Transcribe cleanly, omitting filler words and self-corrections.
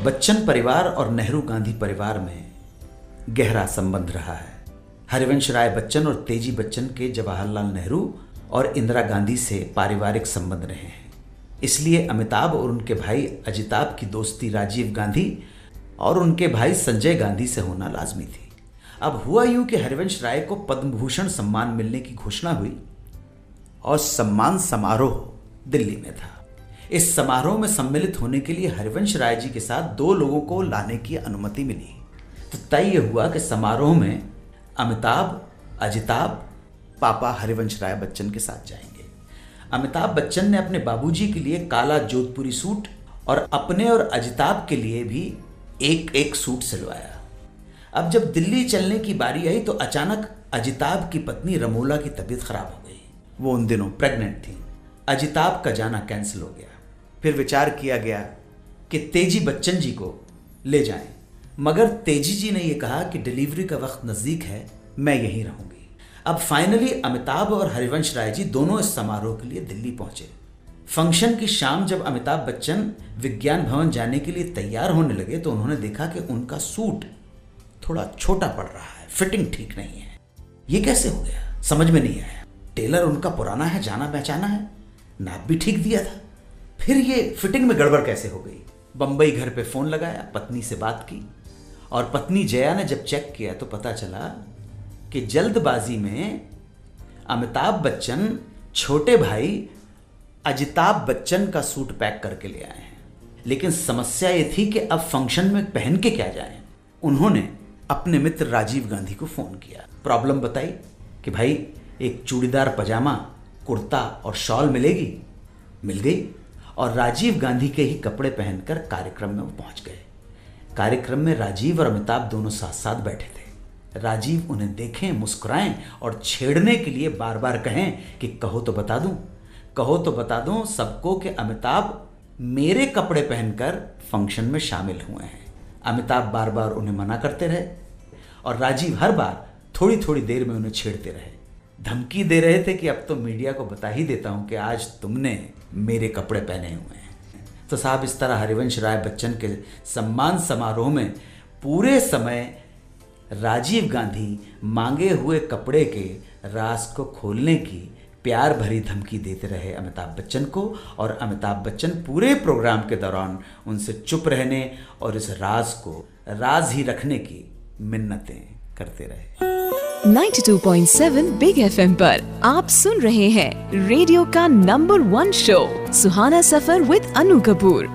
बच्चन परिवार और नेहरू गांधी परिवार में गहरा संबंध रहा है। हरिवंश राय बच्चन और तेजी बच्चन के जवाहरलाल नेहरू और इंदिरा गांधी से पारिवारिक संबंध रहे हैं। इसलिए अमिताभ और उनके भाई अजिताभ की दोस्ती राजीव गांधी और उनके भाई संजय गांधी से होना लाजमी थी। अब हुआ यूं कि हरिवंश राय को पद्म भूषण सम्मान मिलने की घोषणा हुई और सम्मान समारोह दिल्ली में था। इस समारोह में सम्मिलित होने के लिए हरिवंश राय जी के साथ 2 लोगों को लाने की अनुमति मिली। तो तय यह हुआ कि समारोह में अमिताभ, अजिताभ पापा हरिवंश राय बच्चन के साथ जाएंगे। अमिताभ बच्चन ने अपने बाबूजी के लिए काला जोधपुरी सूट और अपने और अजिताभ के लिए भी एक सूट सिलवाया। अब जब दिल्ली चलने की बारी आई तो अचानक अजिताभ की पत्नी रमोला की तबीयत खराब हो गई। वो उन दिनों प्रेग्नेंट थी। अजिताभ का जाना कैंसिल हो गया। फिर विचार किया गया कि तेजी बच्चन जी को ले जाएं, मगर तेजी जी ने यह कहा कि डिलीवरी का वक्त नज़दीक है, मैं यहीं रहूंगी। अब फाइनली अमिताभ और हरिवंश राय जी दोनों इस समारोह के लिए दिल्ली पहुंचे। फंक्शन की शाम जब अमिताभ बच्चन विज्ञान भवन जाने के लिए तैयार होने लगे तो उन्होंने देखा कि उनका सूट थोड़ा छोटा पड़ रहा है, फिटिंग ठीक नहीं है। ये कैसे हो गया, समझ में नहीं आया। टेलर उनका पुराना है, जाना पहचाना है, नाप भी ठीक दिया था, फिर ये फिटिंग में गड़बड़ कैसे हो गई। बंबई घर पे फोन लगाया, पत्नी से बात की और पत्नी जया ने जब चेक किया तो पता चला कि जल्दबाजी में अमिताभ बच्चन छोटे भाई अजिताभ बच्चन का सूट पैक करके ले आए हैं। लेकिन समस्या ये थी कि अब फंक्शन में पहन के क्या जाएं। उन्होंने अपने मित्र राजीव गांधी को फोन किया, प्रॉब्लम बताई कि भाई एक चूड़ीदार पजामा, कुर्ता और शॉल मिलेगी। मिल गई और राजीव गांधी के ही कपड़े पहनकर कार्यक्रम में वो पहुंच गए। कार्यक्रम में राजीव और अमिताभ दोनों साथ साथ बैठे थे। राजीव उन्हें देखें, मुस्कुराएं और छेड़ने के लिए बार बार कहें कि कहो तो बता दूं, कहो तो बता दूं सबको कि अमिताभ मेरे कपड़े पहनकर फंक्शन में शामिल हुए हैं। अमिताभ बार बार उन्हें मना करते रहे और राजीव हर बार थोड़ी थोड़ी देर में उन्हें छेड़ते रहे, धमकी दे रहे थे कि अब तो मीडिया को बता ही देता हूं कि आज तुमने मेरे कपड़े पहने हुए हैं। तो साहब, इस तरह हरिवंश राय बच्चन के सम्मान समारोह में पूरे समय राजीव गांधी मांगे हुए कपड़े के राज को खोलने की प्यार भरी धमकी देते रहे अमिताभ बच्चन को, और अमिताभ बच्चन पूरे प्रोग्राम के दौरान उनसे चुप रहने और इस राज को राज ही रखने की मिन्नतें करते रहे। 92.7 बिग FM पर आप सुन रहे हैं रेडियो का number 1 show Suhana suffer with Anu Kapoor.